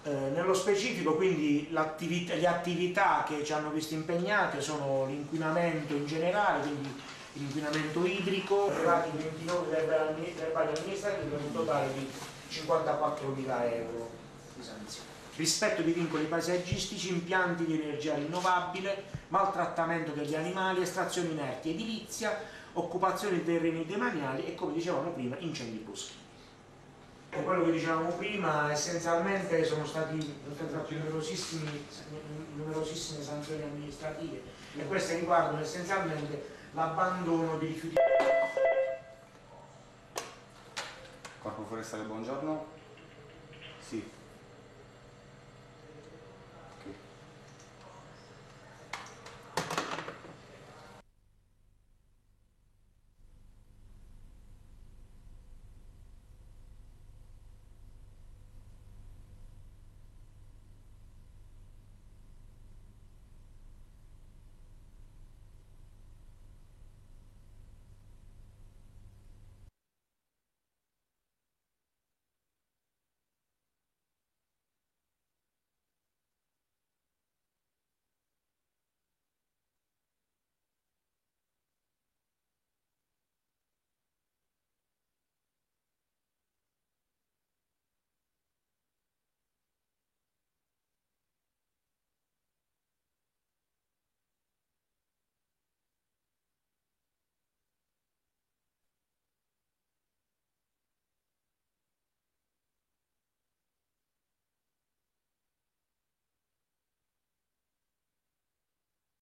Nello specifico quindi le attività che ci hanno visto impegnate sono l'inquinamento in generale, quindi l'inquinamento idrico, arrivati 29 verbali amministrativi per un totale di 54.000 euro di sanzioni. Rispetto di vincoli paesaggistici, impianti di energia rinnovabile, maltrattamento degli animali, estrazioni inerti, edilizia, occupazione di terreni demaniali e, come dicevamo prima, incendi boschivi. Quello che dicevamo prima, essenzialmente sono state fatte numerosissime sanzioni amministrative e queste riguardano essenzialmente l'abbandono di rifiuti. Corpo Forestale, buongiorno. Sì.